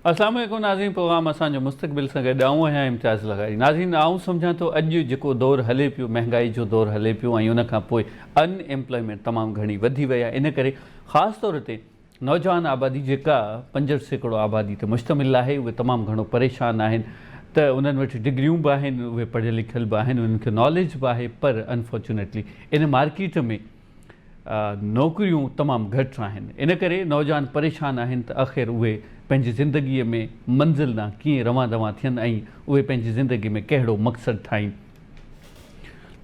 अस्सलाम वालेकुम नाज़रीन, प्रोग्राम असांजो मुस्तक़बिल सां गॾु आऊं आहियां इम्तियाज़ लगाई। नाज़रीन, आऊं सम्झां थो अॼु जेको दौरु हले पियो, महांगाई जो दौरु हले पियो ऐं उन खां पोइ अनएम्प्लॉयमेंट तमामु घणी वधी वई आहे। इन करे ख़ासि तौर ते नौजवान आबादी जेका 65% आबादी ते मुश्तमिल आहे, उहे तमामु घणो परेशान आहिनि। त उन्हनि वटि डिग्रियूं बि आहिनि, उहे पढ़ियल लिखियल बि आहिनि, उन्हनि खे नॉलेज बि आहे, पर अनफॉर्चुनेटली इन मार्केट में नौकरियूं तमामु घटि आहिनि। इन करे नौजवान परेशान आहिनि त आख़िर उहे पंहिंजी ज़िंदगीअ में मंज़िल ॾांहुं कीअं रवां दवां थियनि ऐं उहे पंहिंजी ज़िंदगी में कहिड़ो मक़सदु ठाहिनि।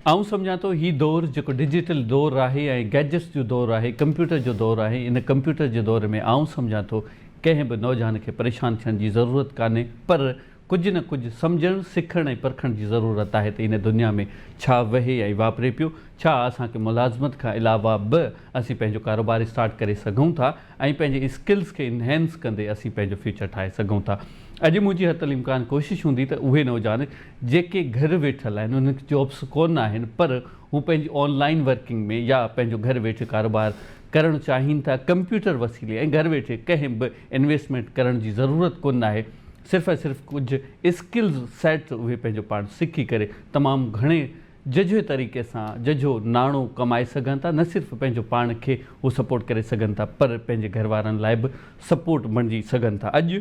आऊं सम्झां थो हीउ दौरु जेको डिजिटल दौरु आहे ऐं गैजेट्स जो दौरु आहे, कंप्यूटर जो दौरु आहे, इन कंप्यूटर जे दौर में आऊं सम्झां थो कंहिं बि नौजवान खे परेशान थियण जी ज़रूरत कान्हे, पर कुझु न कुझु सम्झणु सिखण ऐं परखण जी ज़रूरत आहे त इन दुनिया में छा वहे ऐं वापरे पियो, छा असांखे मुलाज़मत खां अलावा बि असीं पंहिंजो कारोबार स्टार्ट करे सघूं था ऐं पंहिंजे स्किल्स खे इनहेंस कंदे असीं पंहिंजो फ्यूचर ठाहे सघूं था। अॼु मुंहिंजी हथल इम्कान कोशिशि हूंदी त उहे नौजवान जेके घरु वेठल आहिनि, उन्हनि खे जॉब्स कोन आहिनि, पर हू पंहिंजी ऑनलाइन वर्किंग में या पंहिंजो घरु वेठे कारोबार करणु चाहिनि था कंप्यूटर वसीले ऐं घरु वेठे कंहिं बि इन्वेस्टमेंट करण जी ज़रूरत कोन आहे। सिर्फ़ु ऐं सिर्फ़ु कुझु स्किल्स सेट उहे पंहिंजो पाण सिखी करे तमामु घणे जझे तरीक़े सां जझो नाणो कमाए सघनि था। न सिर्फ़ु पंहिंजो पाण खे उहो सपोर्ट करे सघनि था, पर पंहिंजे घर वारनि लाइ बि सपोर्ट बणिजी सघनि था। अॼु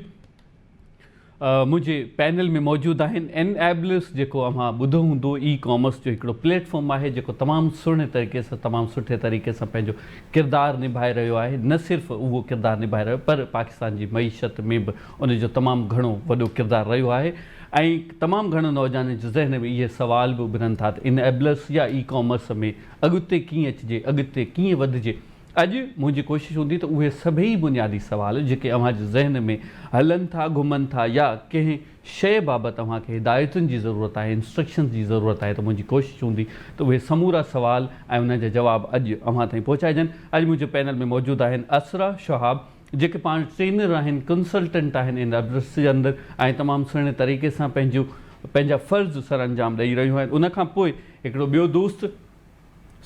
मुंहिंजे पैनल में मौजूदु आहिनि एनएबलर्स, जेको अव्हां ॿुधो हूंदो, ई कॉमर्स जो हिकिड़ो प्लेटफॉर्म आहे जेको तमामु सुहिणे तरीक़े सां, तमामु सुठे तरीक़े सां पंहिंजो किरदारु निभाए रहियो आहे। न सिर्फ़ु उहो किरदारु निभाए रहियो, पर पाकिस्तान जी मईशत में बि उनजो तमामु घणो वॾो किरदारु रहियो आहे ऐं तमामु घणनि नौजवाननि जे ज़हन में इहे सुवाल बि उभरनि था त एनएबलर्स या ई कॉमर्स में अॻिते कीअं अचिजे, अॻिते कीअं वधिजे। अॼु मुंहिंजी कोशिशि हूंदी त उहे सभई बुनियादी सुवाल जेके अव्हांजे ज़हन में हलनि था, घुमनि था, या कंहिं शइ बाबति अव्हांखे हिदायतुनि जी ज़रूरत आहे, इंस्ट्रक्शन जी ज़रूरत आहे, त मुंहिंजी कोशिशि हूंदी त उहे समूरा सुवाल ऐं उन जा जवाब अॼु अव्हां ताईं पहुचाइजनि। अॼु मुंहिंजे पैनल में मौजूदु आहिनि असरा शहाब, जेके पाण ट्रेनर आहिनि, कंसल्टेंट आहिनि एनएबलर्स जे अंदरि ऐं तमामु सुहिणे तरीक़े सां पंहिंजा फ़र्ज़ सर अंजाम ॾेई रहियूं आहिनि। उनखां पोइ हिकिड़ो ॿियो दोस्त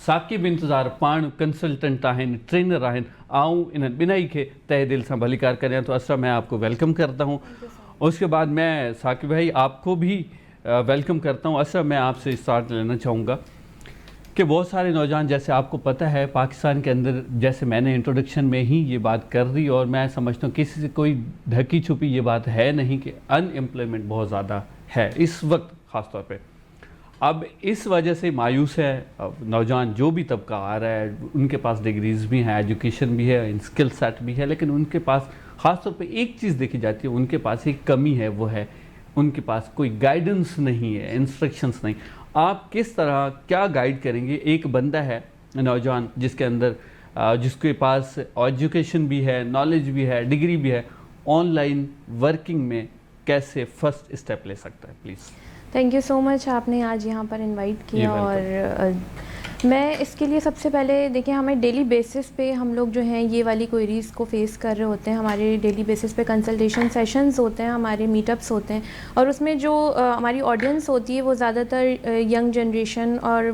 साकिब इंतज़ार, पाण कंसल्टेंट आहिनि, ट्रेनर आहिनि। आऊं इन ॿिन्ही खे तहे दिल से भलीकार करें तो असरा मैं आपको वेलकम करता हूं। उसके बाद मैं साकिब भाई आपको भी वेलकम करता हूं। असरा, मैं आपसे स्टार्ट लेना चाहूँगा कि बहुत सारे नौजवान, जैसे आपको पता है पाकिस्तान के अंदर, जैसे मैंने इंट्रोडक्शन में ही ये बात कर दी और मैं समझता हूँ किसी से कोई ढकी छुपी ये बात है नहीं कि अनएम्प्लॉयमेंट बहुत ज़्यादा है इस वक्त ख़ास तौर पे। अब इस वजह से मायूस है नौजवान, जो भी तबका आ रहा है, उनके पास डिग्रीज़ भी हैं, एजुकेशन भी है, स्किल सेट भी है, लेकिन उनके पास ख़ास तौर पे एक चीज़ देखी जाती है, उनके पास एक कमी है, वो है उनके पास कोई गाइडेंस नहीं है, इंस्ट्रक्शंस नहीं। आप किस तरह क्या गाइड करेंगे एक बंदा है नौजवान जिसके अंदर जिसके पास एजुकेशन भी है, नॉलेज भी है, डिग्री भी है, ऑनलाइन वर्किंग में कैसे फर्स्ट स्टेप ले सकता है? Please. Thank you so much, आपने आज यहाँ पर इनवाइट किया। और मैं इसके लिए सबसे पहले देखिए, हमें डेली बेसिस पे हम लोग जो हैं ये वाली क्वेरीज़ को फेस कर रहे होते हैं। हमारे डेली बेसिस पे कंसल्टेशन सेशंस होते हैं, हमारे मीटअप्स होते हैं, और उसमें जो हमारी ऑडियंस होती है वो ज़्यादातर यंग जनरेशन, और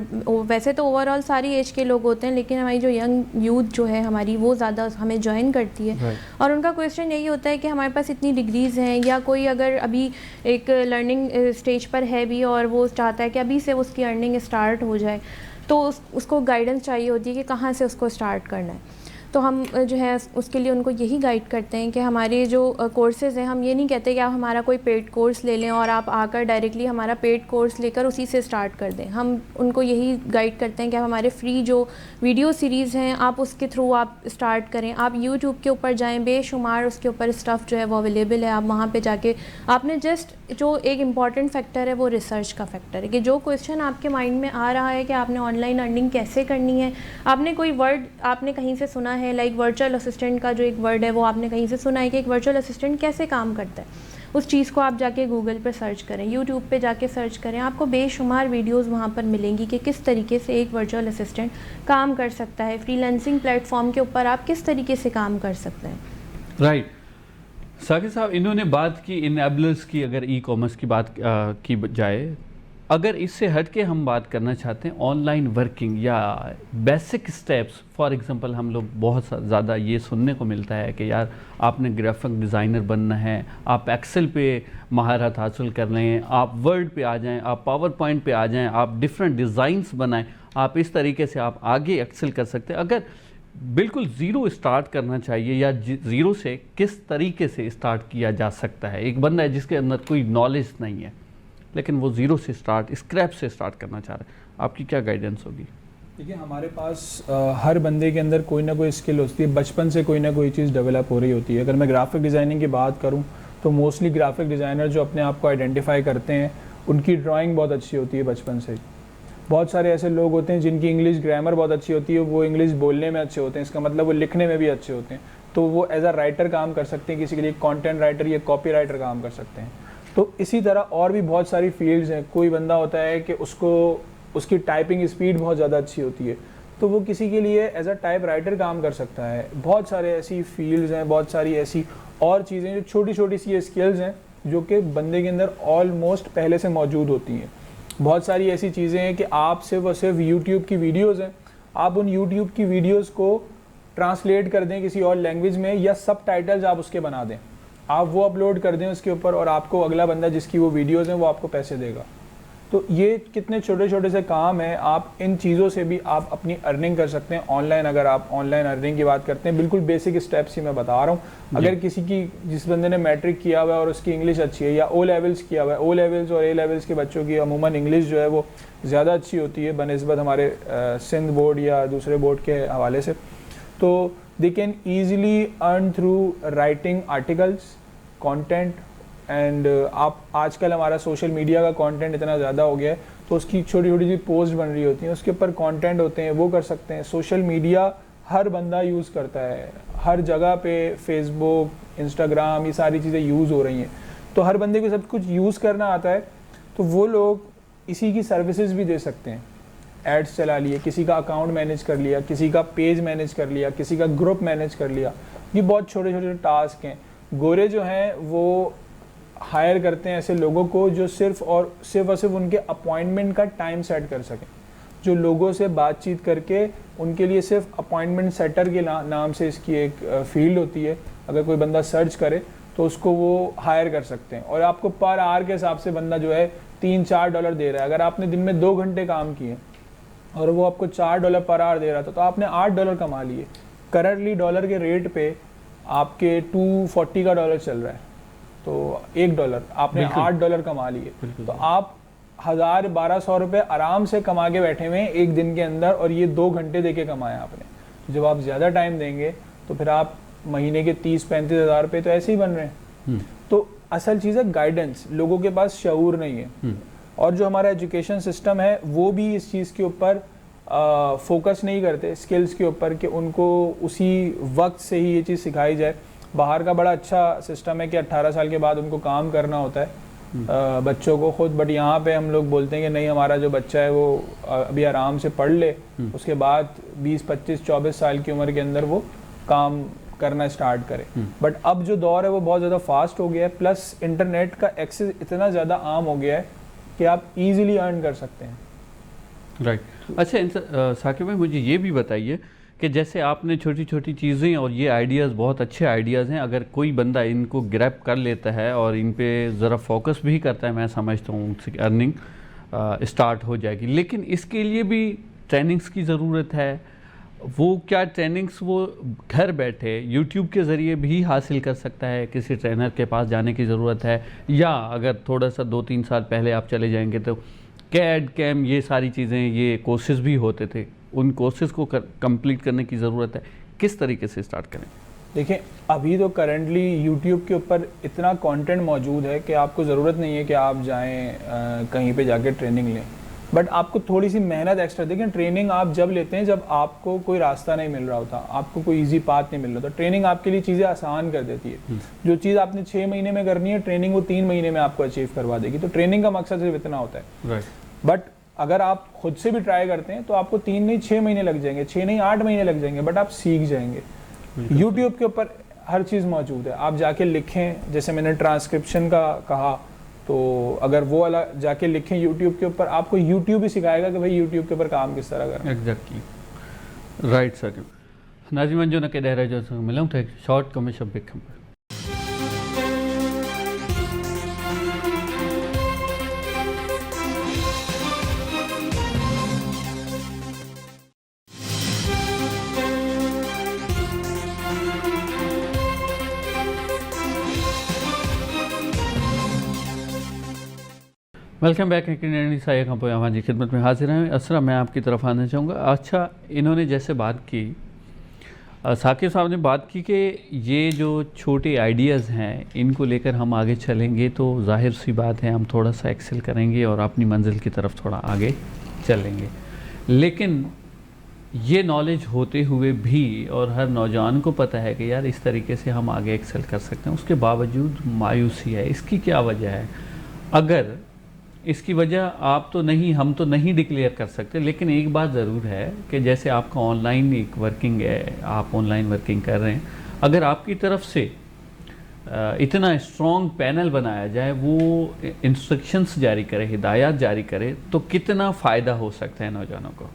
वैसे तो ओवरऑल सारी एज के लोग होते हैं, लेकिन हमारी जो यंग यूथ जो है हमारी, वो ज़्यादा हमें ज्वाइन करती है। और उनका क्वेश्चन यही होता है कि हमारे पास इतनी डिग्रीज़ हैं, या कोई अगर अभी एक लर्निंग स्टेज पर है भी और वो चाहता है कि अभी से उसकी अर्निंग स्टार्ट हो जाए, तो उसको गाइडेंस चाहिए होती है कि कहाँ से उसको स्टार्ट करना है। तो हम जो है उसके लिए उनको यही गाइड करते हैं कि हमारे जो कोर्सेज़ हैं, हम ये नहीं कहते कि आप हमारा कोई पेड कोर्स ले लें और आप आकर डायरेक्टली हमारा पेड कोर्स लेकर उसी से स्टार्ट कर दें। हम उनको यही गाइड करते हैं कि आप हमारे फ्री जो वीडियो सीरीज़ हैं, आप उसके थ्रू आप स्टार्ट करें। आप यूट्यूब के ऊपर जाएँ, बेशुमार उसके ऊपर स्टफ़ जो है वो अवेलेबल है। आप वहाँ पर जाके आपने जस्ट जो एक इम्पॉर्टेंट फैक्टर है वो रिसर्च का फैक्टर है, कि जो क्वेश्चन आपके माइंड में आ रहा है कि आपने ऑनलाइन अर्निंग कैसे करनी है, आपने कोई वर्ड आपने कहीं से सुना है, लाइक वर्चुअल असिस्टेंट का जो एक वर्ड है वो आपने कहीं से सुना है कि एक वर्चुअल असिस्टेंट कैसे काम करता है, उस चीज़ को आप जाके गूगल पर सर्च करें, यूट्यूब पे जाके सर्च करें। आपको बेशुमार वीडियोस वहाँ पर मिलेंगी कि किस तरीके से एक वर्चुअल असिस्टेंट काम कर सकता है। फ्रीलांसिंग प्लेटफॉर्म के ऊपर आप किस तरीके से काम कर सकते हैं। राइट। साकिब साहब, इन्होंने बात की इनेबलर्स की, अगर ई कॉमर्स की बात की जाए अगर इससे हट के हम बात करना चाहते हैं ऑनलाइन वर्किंग या बेसिक स्टेप्स, फॉर एग्जांपल हम लोग बहुत ज़्यादा ये सुनने को मिलता है कि यार आपने ग्राफिक डिज़ाइनर बनना है, आप एक्सेल पे महारत हासिल कर लें, आप वर्ड पे आ जाएं, आप पावर पॉइंट पे आ जाएं, आप डिफरेंट डिज़ाइंस बनाएं, आप इस तरीके से आप आगे एक्सेल कर सकते हैं। अगर बिल्कुल ज़ीरो स्टार्ट करना चाहिए या ज़ीरो से किस तरीके से स्टार्ट किया जा सकता है? एक बंदा है जिसके अंदर कोई नॉलेज नहीं है लेकिन वो ज़ीरो से स्टार्ट, स्क्रैप से स्टार्ट करना चाह रहा है, आपकी क्या गाइडेंस होगी? देखिए, हमारे पास हर बंदे के अंदर कोई ना कोई स्किल होती है, बचपन से कोई ना कोई चीज़ डेवलप हो रही होती है। अगर मैं ग्राफिक डिज़ाइनिंग की बात करूं तो मोस्टली ग्राफिक डिज़ाइनर जो अपने आप को आइडेंटिफाई करते हैं उनकी ड्राइंग बहुत अच्छी होती है बचपन से ही। बहुत सारे ऐसे लोग होते हैं जिनकी इंग्लिश ग्रामर बहुत अच्छी होती है, वो इंग्लिश बोलने में अच्छे होते हैं, इसका मतलब वो लिखने में भी अच्छे होते हैं, तो वो एज अ राइटर काम कर सकते हैं, किसी के लिए कंटेंट राइटर या कॉपी राइटर काम कर सकते हैं। तो इसी तरह और भी बहुत सारी फील्ड्स हैं। कोई बंदा होता है कि उसकी टाइपिंग स्पीड बहुत ज़्यादा अच्छी होती है, तो वो किसी के लिए एज अ टाइप राइटर काम कर सकता है। बहुत सारे ऐसी फील्ड्स हैं, बहुत सारी ऐसी और चीज़ें जो छोटी छोटी सी स्किल्स हैं जो कि बंदे के अंदर ऑलमोस्ट पहले से मौजूद होती हैं। बहुत सारी ऐसी चीज़ें हैं कि आप सिर्फ और सिर्फ यूट्यूब की वीडियोज़ हैं, आप उन यूट्यूब की वीडियोज़ को ट्रांसलेट कर दें किसी और लैंग्वेज में या सब टाइटल्स आप उसके बना दें, आप वो अपलोड कर दें उसके ऊपर, और आपको अगला बंदा जिसकी वो वीडियोज़ हैं वो आपको पैसे देगा। तो ये कितने छोटे छोटे से काम हैं, आप इन चीज़ों से भी आप अपनी अर्निंग कर सकते हैं ऑनलाइन। अगर आप ऑनलाइन अर्निंग की बात करते हैं, बिल्कुल बेसिक स्टेप्स ही मैं बता रहा हूँ। अगर किसी की, जिस बंदे ने मैट्रिक किया हुआ है और उसकी इंग्लिश अच्छी है, या ओ लेवल्स किया हुआ है, ओ लेवल्स और ए लेवल्स के बच्चों की अमूमन इंग्लिश जो है वो ज़्यादा अच्छी होती है बनिस्बत हमारे सिंध बोर्ड या दूसरे बोर्ड के हवाले से, तो they can easily earn through writing articles, content. And आप आजकल हमारा सोशल मीडिया का कंटेंट इतना ज़्यादा हो गया है, तो उसकी छोटी छोटी सी पोस्ट बन रही होती हैं, उसके ऊपर कंटेंट होते हैं, वो कर सकते हैं। सोशल मीडिया हर बंदा यूज़ करता है, हर जगह पे फेसबुक, इंस्टाग्राम, ये सारी चीज़ें यूज़ हो रही हैं, तो हर बंदे को सब कुछ यूज़ करना आता है, तो वो लोग इसी की सर्विसेज भी दे सकते हैं। एड्स चला लिए, किसी का अकाउंट मैनेज कर लिया, किसी का पेज मैनेज कर लिया, किसी का ग्रुप मैनेज कर लिया, ये बहुत छोटे छोटे टास्क हैं। गोरे जो हैं वो हायर करते हैं ऐसे लोगों को जो सिर्फ और सिर्फ उनके अपॉइंटमेंट का टाइम सेट कर सकें, जो लोगों से बातचीत करके उनके लिए सिर्फ अपॉइंटमेंट सेटर के नाम से इसकी एक फील्ड होती है। अगर कोई बंदा सर्च करे तो उसको वो हायर कर सकते हैं, और आपको पर आवर के हिसाब से बंदा जो है $3-4 दे रहा है। अगर आपने दिन में 2 घंटे काम किए और वो आपको $4 पर आवर दे रहा था, तो आपने $8 कमा लिए। करंटली डॉलर के रेट पे आपके 240 का डॉलर चल रहा है, तो $1 आपने $8 कमा लिए, तो आप 1000-1200 रुपये आराम से कमा के बैठे हुए हैं एक दिन के अंदर, और ये 2 घंटे देके कमाया आपने। जब आप ज़्यादा टाइम देंगे तो फिर आप महीने के 30-35 हज़ार रुपये तो ऐसे ही बन रहे हैं। तो असल चीज़ है गाइडेंस, लोगों के पास शऊर नहीं है, और जो हमारा एजुकेशन सिस्टम है वो भी इस चीज़ के ऊपर फोकस नहीं करते, स्किल्स के ऊपर, कि उनको उसी वक्त से ही ये चीज़ सिखाई जाए। बाहर का बड़ा अच्छा सिस्टम है कि 18 साल के बाद उनको काम करना होता है बच्चों को खुद, बट यहाँ पे हम लोग बोलते हैं कि नहीं, हमारा जो बच्चा है वो अभी आराम से पढ़ ले, उसके बाद 20-25-24 साल की उम्र के अंदर वो काम करना स्टार्ट करे। बट अब जो दौर है वो बहुत ज़्यादा फास्ट हो गया है, प्लस इंटरनेट का एक्सेस इतना ज़्यादा आम हो गया है कि आप इजीली अर्न कर सकते हैं। राइट। अच्छा साकिब भाई, मुझे ये भी बताइए कि जैसे आपने छोटी छोटी चीज़ें और ये आइडियाज़ बहुत अच्छे आइडियाज़ हैं, अगर कोई बंदा इनको ग्रैब कर लेता है और इन पे ज़रा फोकस भी करता है, मैं समझता हूँ उसकी अर्निंग स्टार्ट हो जाएगी। लेकिन इसके लिए भी ट्रेनिंग्स की ज़रूरत है। वो क्या ट्रेनिंग्स वो घर बैठे यूट्यूब के ज़रिए भी हासिल कर सकता है, किसी ट्रेनर के पास जाने की ज़रूरत है, या अगर थोड़ा सा 2-3 साल पहले आप चले जाएंगे तो कैड कैम ये सारी चीज़ें, ये कोर्सेज़ भी होते थे, उन कोर्सेज़ को कंप्लीट करने की ज़रूरत है? किस तरीके से स्टार्ट करें? देखिए, अभी तो करंटली यूट्यूब के ऊपर इतना कंटेंट मौजूद है कि आपको ज़रूरत नहीं है कि आप जाएं कहीं पे जाके ट्रेनिंग लें, बट आपको थोड़ी सी मेहनत एक्स्ट्रा। देखिए, ट्रेनिंग आप जब लेते हैं जब आपको कोई रास्ता नहीं मिल रहा होता, आपको कोई ईजी पाथ नहीं मिल रहा, तो ट्रेनिंग आपके लिए चीज़ें आसान कर देती है। जो चीज़ आपने 6 महीने में करनी है, ट्रेनिंग वो 3 महीने में आपको अचीव करवा देगी। तो ट्रेनिंग का मकसद सिर्फ इतना होता है। बट अगर आप खुद से भी ट्राई करते हैं तो आपको 3 नहीं 6 महीने लग जाएंगे, 6 नहीं 8 महीने लग जाएंगे, बट आप सीख जाएंगे। यूट्यूब के ऊपर हर चीज़ मौजूद है, आप जाके लिखें। जैसे मैंने ट्रांसक्रिप्शन का कहा, तो अगर वो वाला जाके लिखें यूट्यूब के ऊपर, आपको यूट्यूब ही सिखाएगा कि भाई यूट्यूब के ऊपर काम किस तरह करना। Exactly right sir. नाज़िमन जो न के ॾेर जो मिलूं था एक शॉर्ट कमर्शियल ब्रेक खां पोइ। Welcome back. हिकिड़ी साईं खां पोइ अवां जी खिदमत में हाज़िर आहियूं। असरा मैं आपकी तरफ आना चाहूँगा। अच्छा, इन्होंने जैसे बात की, साकिब साहब ने बात की कि ये जो छोटे आइडियाज़ हैं इनको लेकर हम आगे चलेंगे तो जाहिर सी बात है हम थोड़ा सा एक्सेल करेंगे और अपनी मंजिल की तरफ थोड़ा आगे चलेंगे। लेकिन ये नॉलेज होते हुए भी और हर नौजवान को पता है कि यार इस तरीके से हम आगे एक्सेल कर सकते हैं, उसके बावजूद मायूसी है। इसकी क्या वजह है? अगर इसकी वजह आप तो नहीं, हम तो नहीं डिक्लेयर कर सकते, लेकिन एक बात ज़रूर है कि जैसे आपका ऑनलाइन एक वर्किंग है, आप ऑनलाइन वर्किंग कर रहे हैं, अगर आपकी तरफ से इतना स्ट्रॉन्ग पैनल बनाया जाए, वो इंस्ट्रक्शंस जारी करे, हिदायत जारी करे, तो कितना फ़ायदा हो सकता है नौजवानों को?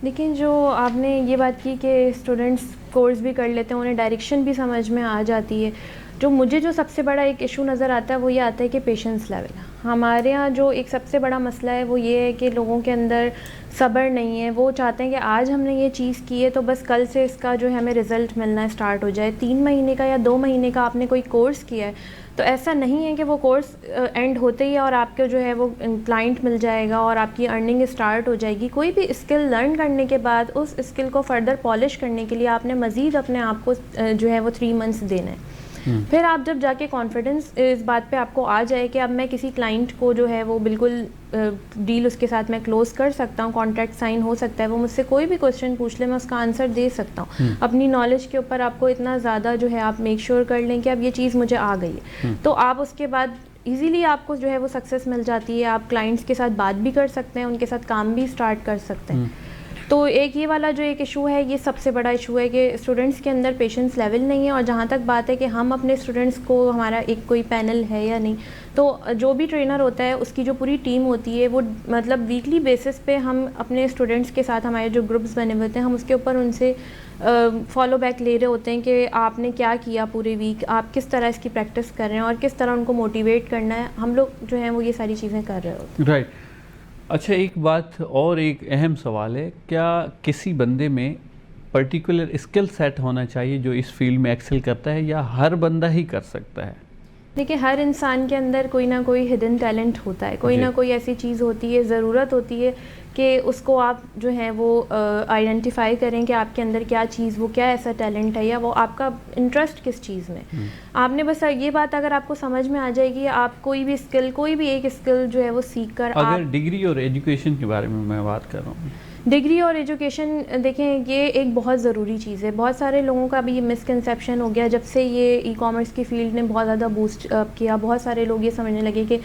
लेकिन जो आपने ये बात की कि स्टूडेंट्स कोर्स भी कर लेते हैं, उन्हें डायरेक्शन भी समझ में आ जाती है। जो मुझे जो सबसे बड़ा एक इशू नज़र आता है वो ये आता है कि पेशेंस लेवल हमारे यहाँ जो एक सबसे बड़ा मसला है वो ये है कि लोगों के अंदर सब्र नहीं है। वो चाहते हैं कि आज हमने ये चीज़ की है तो बस कल से इसका जो है हमें रिज़ल्ट मिलना स्टार्ट हो जाए। 3 महीने का या 2 महीने का आपने कोई कोर्स किया है तो ऐसा नहीं है कि वो कोर्स एंड होते ही और आपके जो है वो क्लाइंट मिल जाएगा और आपकी अर्निंग स्टार्ट हो जाएगी। कोई भी स्किल लर्न करने के बाद उस स्किल को फर्दर पॉलिश करने के लिए आपने मज़ीद अपने आप को जो है वो 3 मंथ्स देना है। फिर आप जब जाके कॉन्फिडेंस इस बात पे आपको आ जाए कि अब मैं किसी क्लाइंट को जो है वो बिल्कुल डील उसके साथ मैं क्लोज़ कर सकता हूँ, कॉन्ट्रैक्ट साइन हो सकता है, वो मुझसे कोई भी क्वेश्चन पूछ ले मैं उसका आंसर दे सकता हूँ। अपनी नॉलेज के ऊपर आपको इतना ज़्यादा जो है आप मेक श्योर कर लें कि अब ये चीज़ मुझे आ गई है, तो आप उसके बाद ईज़िली आपको जो है वो सक्सेस मिल जाती है। आप क्लाइंट्स के साथ बात भी कर सकते हैं, उनके साथ काम भी स्टार्ट कर सकते हैं। तो एक ये वाला जो एक इशू है, ये सबसे बड़ा इशू है कि स्टूडेंट्स के अंदर पेशेंस लेवल नहीं है। और जहाँ तक बात है कि हम अपने स्टूडेंट्स को, हमारा एक कोई पैनल है या नहीं, तो जो भी ट्रेनर होता है उसकी जो पूरी टीम होती है वो मतलब वीकली बेसिस पे हम अपने स्टूडेंट्स के साथ, हमारे जो ग्रुप्स बने हुए होते हैं, हम उसके ऊपर उनसे फॉलो बैक ले रहे होते हैं कि आपने क्या किया पूरे वीक, आप किस तरह इसकी प्रैक्टिस कर रहे हैं और किस तरह उनको मोटिवेट करना है। हम लोग जो हैं वो ये सारी चीज़ें कर रहे होते हैं। राइट। अच्छा, एक बात और, एक अहम सवाल है, क्या किसी बंदे में पर्टिकुलर स्किल सेट होना चाहिए जो इस फील्ड में एक्सेल करता है, या हर बंदा ही कर सकता है? देखिए, हर इंसान के अंदर कोई ना कोई हिडन टैलेंट होता है, कोई ना कोई ऐसी चीज़ होती है, ज़रूरत होती है कि उसको आप जो है वो आइडेंटिफाई करें कि आपके अंदर क्या चीज़, वो क्या ऐसा टैलेंट है या वो आपका इंटरेस्ट किस चीज़ में। आपने बस ये बात अगर आपको समझ में आ जाएगी, आप कोई भी स्किल, कोई भी एक स्किल जो है वो सीख कर, अगर डिग्री और एजुकेशन के बारे में मैं बात कर रहा हूँ, डिग्री और एजुकेशन देखें ये एक बहुत ज़रूरी चीज़ है। बहुत सारे लोगों का भी ये मिसकंसेप्शन हो गया जब से ये ई-कॉमर्स की फील्ड ने बहुत ज़्यादा बूस्ट अप किया। बहुत सारे लोग ये समझने लगे कि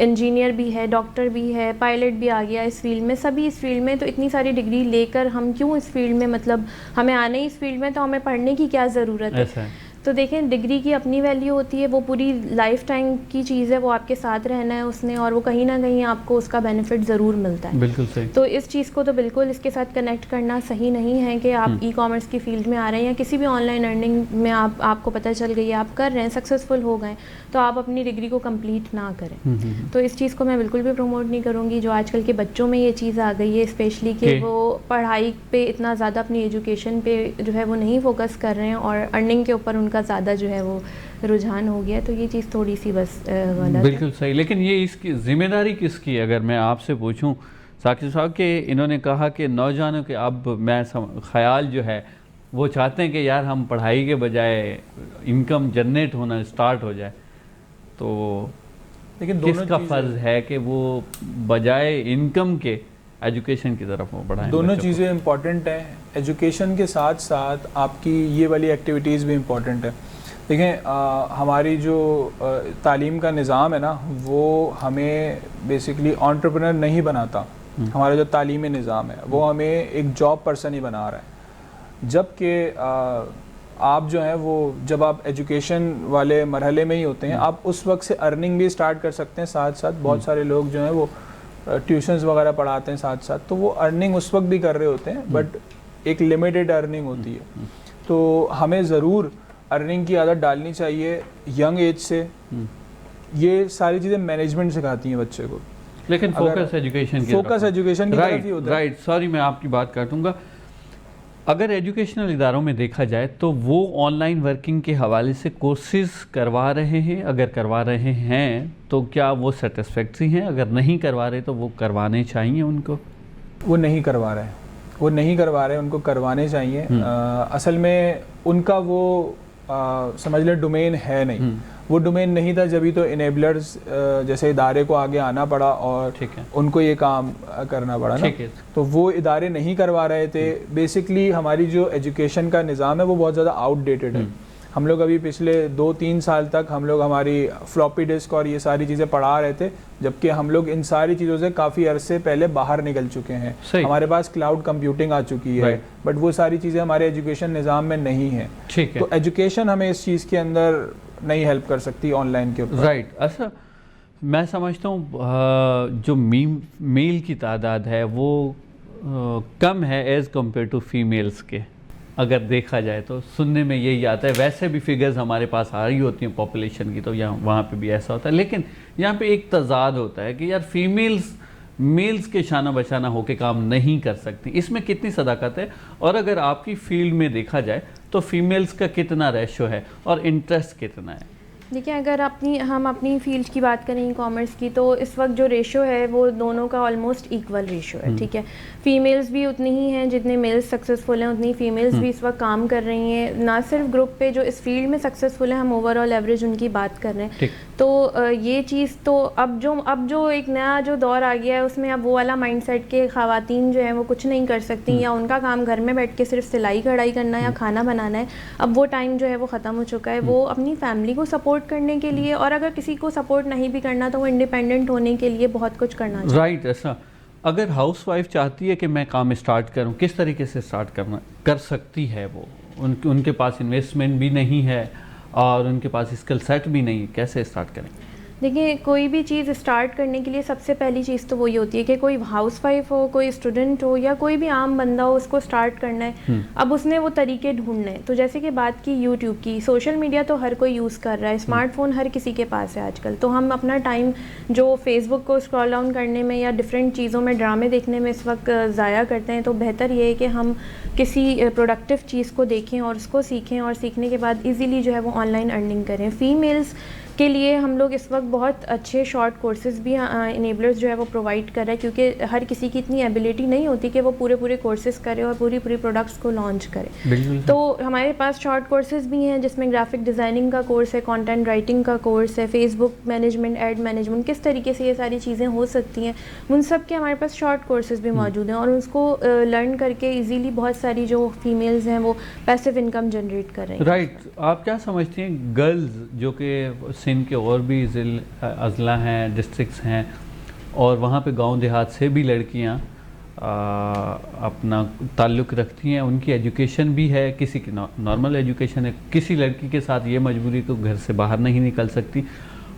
इंजीनियर भी है, डॉक्टर भी है, पायलट भी आ गया इस फील्ड में, सभी इस फील्ड में, तो इतनी सारी डिग्री लेकर हम क्यों इस फील्ड में, मतलब हमें आने ही इस फील्ड में तो हमें पढ़ने की क्या ज़रूरत है। तो देखें, डिग्री की अपनी वैल्यू होती है, वो पूरी लाइफ टाइम की चीज़ है, वो आपके साथ रहना है उसने, और वो कहीं ना कहीं आपको उसका बेनिफिट ज़रूर मिलता है। बिल्कुल सही। तो इस चीज़ को तो बिल्कुल इसके साथ कनेक्ट करना सही नहीं है कि आप ई-कॉमर्स की फील्ड में आ रहे हैं या किसी भी ऑनलाइन अर्निंग में आपको पता चल गई है, आप कर रहे हैं, सक्सेसफुल हो गए, तो आप अपनी डिग्री को कंप्लीट ना करें। तो इस चीज़ को मैं बिल्कुल भी प्रमोट नहीं करूँगी। जो आजकल के बच्चों में ये चीज़ आ गई है स्पेशली कि वो पढ़ाई पे इतना ज़्यादा, अपनी एजुकेशन पे जो है वो नहीं फोकस कर रहे हैं और अर्निंग के ऊपर उनका ज़्यादा जो है वो रुझान हो गया, तो ये चीज़ थोड़ी सी बस गलत है। बिल्कुल सही। लेकिन ये इसकी जिम्मेदारी किसकी है? अगर मैं आपसे पूछूं साकिब साहब के, इन्होंने कहा कि नौजवानों के अब मैं ख्याल जो है वो चाहते हैं कि यार हम पढ़ाई के बजाय इनकम जनरेट होना स्टार्ट हो जाए, तो लेकिन किसका फ़र्ज़ है कि वो बजाय इनकम के एजुकेशन की तरफ वो बढ़ाएं? दोनों चीज़ें इम्पॉर्टेंट हैं। एजुकेशन के साथ साथ आपकी ये वाली एक्टिविटीज़ भी इम्पॉर्टेंट है। देखें, हमारी जो तालीम का निज़ाम है ना, वो हमें बेसिकली एंटरप्रेन्योर नहीं बनाता। हमारा जो तालीमी निज़ाम है वो हमें एक जॉब पर्सन ही बना रहा है। जबकि आप जो है वो जब आप एजुकेशन वाले मरहले में ही होते हैं, आप उस वक्त से अर्निंग भी स्टार्ट कर सकते हैं साथ साथ। बहुत सारे लोग जो हैं वो ट्यूशन्स वगैरह पढ़ाते हैं साथ साथ, तो वो अर्निंग उस वक्त भी कर रहे होते हैं, बट एक लिमिटेड अर्निंग होती है। तो हमें ज़रूर अर्निंग की आदत डालनी चाहिए यंग एज से। ये सारी चीज़ें मैनेजमेंट सिखाती हैं बच्चे को, लेकिन फोकस एजुकेशन की तरफ ही होता है। राइट, सॉरी मैं आपकी बात काटूंगा। अगर एजुकेशनल इदारों में देखा जाए तो वो ऑनलाइन वर्किंग के हवाले से कोर्सेज करवा रहे हैं, अगर करवा रहे हैं तो क्या वो सेटिस्फैक्ट्री हैं? अगर नहीं करवा रहे तो वो करवाने चाहिए उनको? वो नहीं करवा रहे, उनको करवाने चाहिए। असल में उनका वो समझ लें डोमेन है नहीं। वो डोमेन नहीं था, जब ही तो इनेबलर्स जैसे इदारे को आगे आना पड़ा और उनको ये काम करना पड़ा ना। तो वो इदारे नहीं करवा रहे थे। बेसिकली हमारी जो एजुकेशन का निज़ाम है वो बहुत ज़्यादा आउटडेटेड है। हम लोग अभी पिछले 2-3 साल तक हम लोग हमारी फ्लॉपी डिस्क और ये सारी चीज़ें पढ़ा रहे थे, जबकि हम लोग इन सारी चीज़ों से काफ़ी अरसे पहले बाहर निकल चुके हैं। हमारे पास क्लाउड कंप्यूटिंग आ चुकी है, बट वो सारी चीज़ें हमारे एजुकेशन निज़ाम में नहीं है। तो एजुकेशन हमें इस चीज़ के अंदर नहीं हेल्प कर सकती ऑनलाइन के ऊपर। राइट। अच्छा, मैं समझता हूँ जो मेल की तादाद है वो कम है एज़ कम्पेयर टू फीमेल्स के। अगर देखा जाए तो सुनने में यही आता है। वैसे भी फिगर्स हमारे पास आ रही होती हैं पॉपुलेशन की, तो यहाँ वहाँ पे भी ऐसा होता है। लेकिन यहाँ पे एक तजाद होता है कि यार फीमेल्स मेल्स के शाना बशाना होके काम नहीं कर सकती। इसमें कितनी सदाकत है? और अगर आपकी फील्ड में देखा जाए तो फीमेल्स का कितना रेशो है और इंटरेस्ट कितना है? देखिए, अगर हम अपनी फील्ड की बात करें कॉमर्स की, तो इस वक्त जो रेशो है वो दोनों का ऑलमोस्ट इक्वल रेशो है। ठीक है, फीमेल्स भी उतनी ही हैं जितने मेल्स सक्सेसफुल हैं, उतनी फीमेल्स भी इस वक्त काम कर रही हैं। ना सिर्फ ग्रुप पे जो इस फील्ड में सक्सेसफुल है, हम ओवरऑल एवरेज उनकी बात कर रहे हैं। तो ये चीज़ तो अब जो एक नया जो दौर आ गया है उसमें अब वो वाला माइंडसेट के ख़वातीन जो है वो कुछ नहीं कर सकती, या उनका काम घर में बैठ के सिर्फ सिलाई कढ़ाई करना या खाना बनाना है। अब वो टाइम जो है वो ख़त्म हो चुका है। वो अपनी फैमिली को सपोर्ट करने के लिए, और अगर किसी को सपोर्ट नहीं भी करना तो वो इंडिपेंडेंट होने के लिए बहुत कुछ करना चाहिए। राइट। ऐसा अगर हाउसवाइफ चाहती है कि मैं काम स्टार्ट करूं, किस तरीके से स्टार्ट कर सकती है वो? उनके पास इन्वेस्टमेंट भी नहीं है और उनके पास स्किल सेट भी नहीं है, कैसे स्टार्ट करें? देखिए, कोई भी चीज़ स्टार्ट करने के लिए सबसे पहली चीज़ तो वही होती है कि कोई हाउसवाइफ हो, कोई स्टूडेंट हो या कोई भी आम बंदा हो, उसको स्टार्ट करना है। अब उसने वो तरीके ढूंढने हैं। तो जैसे कि बात की यूट्यूब की, सोशल मीडिया तो हर कोई यूज़ कर रहा है, स्मार्टफोन हर किसी के पास है आजकल। तो हम अपना टाइम जो फेसबुक को स्क्रॉल डाउन करने में या डिफरेंट चीज़ों में ड्रामे देखने में इस वक्त ज़ाया करते हैं, तो बेहतर ये है कि हम किसी प्रोडक्टिव चीज़ को देखें और उसको सीखें, और सीखने के बाद ईज़िली जो है वो ऑनलाइन अर्निंग करें। फीमेल्स के लिए हम लोग इस वक्त बहुत अच्छे शॉर्ट कोर्सेज़ भी इनेबलर्स जो है वो प्रोवाइड कर रहे हैं, क्योंकि हर किसी की इतनी एबिलिटी नहीं होती कि वो पूरे कोर्सेज़ करे और पूरी प्रोडक्ट्स को लॉन्च करे। तो हमारे पास शॉर्ट कोर्सेज़ भी हैं जिसमें ग्राफिक डिज़ाइनिंग का कोर्स है, कंटेंट राइटिंग का कोर्स है, फेसबुक मैनेजमेंट, एड मैनेजमेंट, किस तरीके से ये सारी चीज़ें हो सकती हैं, उन सब के हमारे पास शॉर्ट कोर्सेज़ भी मौजूद हैं। और उसको लर्न करके ईज़िली बहुत सारी जो फीमेल्स हैं वो पैसिव इनकम जनरेट कर रही हैं। राइट। आप क्या समझती हैं गर्ल्स जो कि सिंध के और भी अजला हैं, डिस्ट्रिक्ट्स हैं, और वहाँ पे गांव देहात से भी लड़कियाँ अपना ताल्लुक़ रखती हैं, उनकी एजुकेशन भी है, किसी की नॉर्मल एजुकेशन है, किसी लड़की के साथ ये मजबूरी तो घर से बाहर नहीं निकल सकती।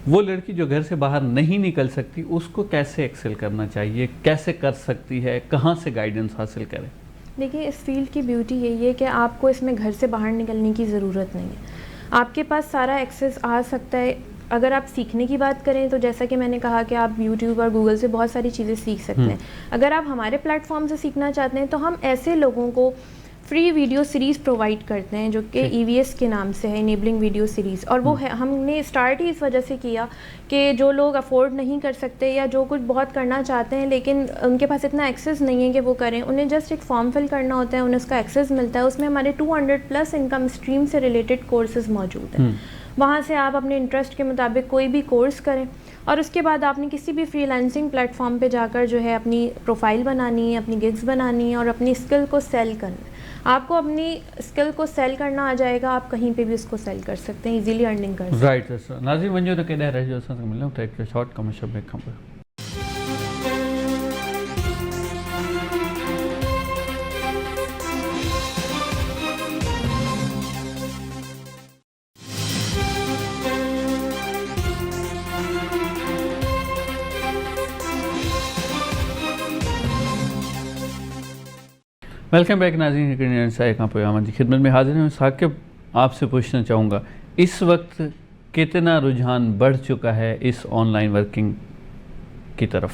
वो लड़की जो घर से बाहर नहीं निकल सकती उसको कैसे एक्सेल करना चाहिए, कैसे कर सकती है, कहाँ से गाइडेंस हासिल करें? देखिए, इस फील्ड की ब्यूटी यही है कि आपको इसमें घर से बाहर निकलने की ज़रूरत नहीं है। आपके पास सारा एक्सेस आ सकता है। अगर आप सीखने की बात करें तो जैसा कि मैंने कहा कि आप यूट्यूब और गूगल से बहुत सारी चीज़ें सीख सकते हैं। अगर आप हमारे प्लेटफॉर्म से सीखना चाहते हैं तो हम ऐसे लोगों को फ्री वीडियो सीरीज़ प्रोवाइड करते हैं जो कि EVS के नाम से है, इनेबलिंग वीडियो सीरीज़। और वो है, हमने स्टार्ट ही इस वजह से किया कि जो लोग अफोर्ड नहीं कर सकते या जो कुछ बहुत करना चाहते हैं लेकिन उनके पास इतना एक्सेस नहीं है कि वो करें, उन्हें जस्ट एक फॉर्म फिल करना होता है, उन्हें उसका एक्सेस मिलता है। उसमें हमारे 200+ इनकम स्ट्रीम से रिलेटेड कोर्सेज़ मौजूद हैं। वहाँ से आप अपने इंटरेस्ट के मुताबिक कोई भी कोर्स करें, और उसके बाद आपने किसी भी फ्रीलांसिंग प्लेटफॉर्म पे जाकर जो है अपनी प्रोफाइल बनानी है, अपनी गिग्स बनानी है और अपनी स्किल को सेल करना है। आपको अपनी स्किल को सेल करना आ जाएगा, आप कहीं पे भी उसको सेल कर सकते हैं, इजीली अर्निंग कर सकते हैं। Right sir. नाज़रीन वञो त केॾा रहिजो, असां सां मिलूं था हिकु शॉर्ट कमर्शियल ब्रेक खां पोइ। वेलकम बैक नाज़रीन, हिकिड़े साए खां पोइ आवां जी खिदमत में हाज़िर हूँ। साकिब, आपसे पूछना चाहूँगा, इस वक्त कितना रुझान बढ़ चुका है इस ऑनलाइन वर्किंग की तरफ?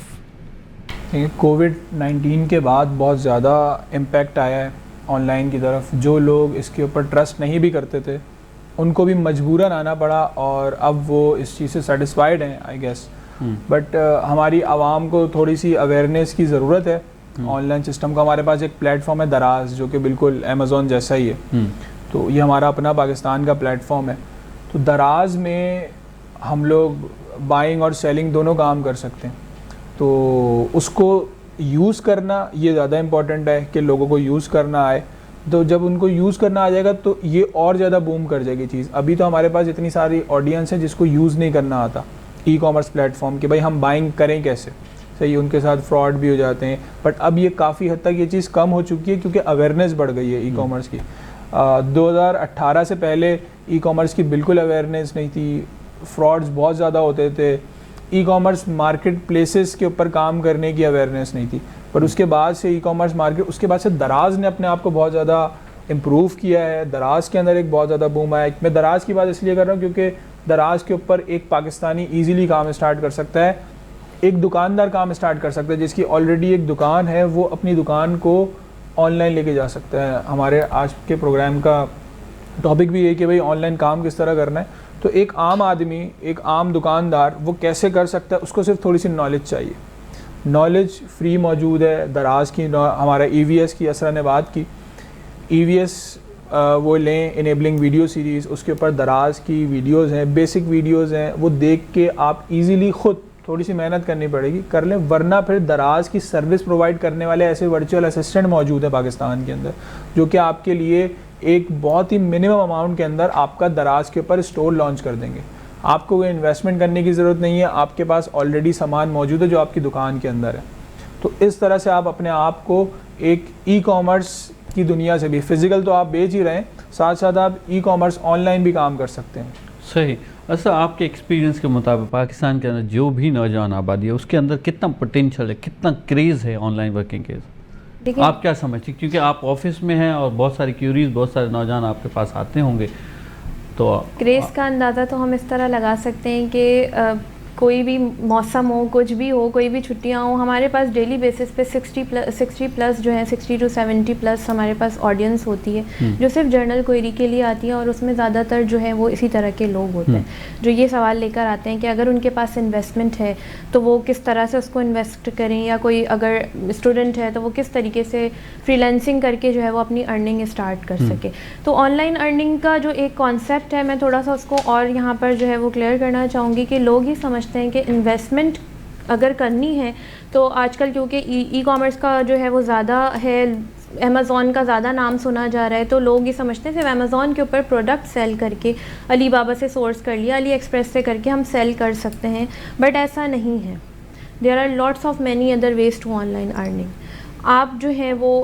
कोविड-19 के बाद बहुत ज़्यादा इम्पैक्ट आया है ऑनलाइन की तरफ। जो लोग इसके ऊपर ट्रस्ट नहीं भी करते थे उनको भी मजबूरन आना पड़ा और अब वो इस चीज़ से सेटिस्फाइड हैं, आई गेस। बट हमारी आवाम को थोड़ी सी अवेयरनेस की ज़रूरत है ऑनलाइन सिस्टम का। हमारे पास एक प्लेटफॉर्म है दराज, जो कि बिल्कुल अमेज़ॉन जैसा ही है। तो ये हमारा अपना पाकिस्तान का प्लेटफॉर्म है। तो दराज में हम लोग बाइंग और सेलिंग दोनों काम कर सकते हैं। तो उसको यूज़ करना ये ज़्यादा इम्पॉर्टेंट है कि लोगों को यूज़ करना आए। तो जब उनको यूज़ करना आ जाएगा तो ये और ज़्यादा बूम कर जाएगी चीज़। अभी तो हमारे पास इतनी सारी ऑडियंस है जिसको यूज़ नहीं करना आता ई कॉमर्स प्लेटफॉर्म कि भाई हम बाइंग करें कैसे, सही, उनके साथ फ्रॉड भी हो जाते हैं। बट अब ये काफ़ी हद तक ये चीज़ कम हो चुकी है क्योंकि अवेयरनेस बढ़ गई है ई कॉमर्स की। 2018 से पहले ई कॉमर्स की बिल्कुल अवेयरनेस नहीं थी, फ्रॉड्स बहुत ज़्यादा होते थे, ई कॉमर्स मार्केट प्लेसेस के ऊपर काम करने की अवेयरनेस नहीं थी। पर उसके बाद से ई कॉमर्स मार्केट, उसके बाद से दराज ने अपने आप को बहुत ज़्यादा इम्प्रूव किया है। दराज के अंदर एक बहुत ज़्यादा बूम आया है। मैं दराज की बात इसलिए कर रहा हूँ क्योंकि दराज के ऊपर एक पाकिस्तानी ईज़िली काम स्टार्ट कर सकता है, एक दुकानदार काम स्टार्ट कर सकता है जिसकी ऑलरेडी एक दुकान है, वो अपनी दुकान को ऑनलाइन लेके जा सकता है। हमारे आज के प्रोग्राम का टॉपिक भी ये कि भाई ऑनलाइन काम किस तरह करना है। तो एक आम आदमी, एक आम दुकानदार वो कैसे कर सकता है, उसको सिर्फ थोड़ी सी नॉलेज चाहिए। नॉलेज फ्री मौजूद है दराज की। हमारा EVS की असरा ने बात की, EVS वो लें, इनेबलिंग वीडियो सीरीज़, उसके ऊपर दराज की वीडियोस हैं, बेसिक वीडियोस हैं, वो देख के आप इजीली खुद, थोड़ी सी मेहनत करनी पड़ेगी, कर लें। वरना फिर दराज की सर्विस प्रोवाइड करने वाले ऐसे वर्चुअल असिस्टेंट मौजूद है पाकिस्तान के अंदर, जो कि आपके लिए एक बहुत ही मिनिमम अमाउंट के अंदर आपका दराज के ऊपर स्टोर लॉन्च कर देंगे। आपको कोई इन्वेस्टमेंट करने की ज़रूरत नहीं है, आपके पास ऑलरेडी सामान मौजूद है जो आपकी दुकान के अंदर है। तो इस तरह से आप अपने आप को एक ई कॉमर्स की दुनिया से भी, फिज़िकल तो आप बेच ही रहे हैं, साथ साथ आप ई कॉमर्स ऑनलाइन भी काम कर सकते हैं। सही। अच्छा, आपके एक्सपीरियंस के मुताबिक पाकिस्तान के अंदर जो भी नौजवान आबादी है उसके अंदर कितना पोटेंशियल है, कितना क्रेज़ है ऑनलाइन वर्किंग के? आप क्या समझते हैं, क्योंकि आप ऑफिस में हैं और बहुत सारी क्यूरीज, बहुत सारे नौजवान आपके पास आते होंगे, तो क्रेज़ का अंदाज़ा तो हम इस तरह लगा सकते हैं कि कोई भी मौसम हो, कुछ भी हो, कोई भी छुट्टियां हो, हमारे पास डेली बेसिस पे 60 प्लस जो है, 60 to 70 प्लस हमारे पास ऑडियंस होती है जो सिर्फ जर्नल क्वेरी के लिए आती है। और उसमें ज़्यादातर जो है वो इसी तरह के लोग होते हैं जो ये सवाल लेकर आते हैं कि अगर उनके पास इन्वेस्टमेंट है तो वो किस तरह से उसको इन्वेस्ट करें, या कोई अगर स्टूडेंट है तो वो किस तरीके से फ्रीलांसिंग करके जो है वो अपनी अर्निंग स्टार्ट कर सके। तो ऑनलाइन अर्निंग का जो एक कॉन्सेप्ट है, मैं थोड़ा सा उसको और यहाँ पर जो है वो क्लियर करना चाहूँगी कि लोग ही समझते हैं कि इन्वेस्टमेंट अगर करनी है तो आजकल क्योंकि ई कॉमर्स का जो है वो ज़्यादा है, अमेज़ॉन का ज़्यादा नाम सुना जा रहा है, तो लोग ये समझते हैं सिर्फ अमेज़ॉन के ऊपर प्रोडक्ट सेल करके, अली बाबा से सोर्स कर लिया, अली एक्सप्रेस से करके हम सेल कर सकते हैं। बट ऐसा नहीं है। There are lots of many other ways to online earning. आप जो है वो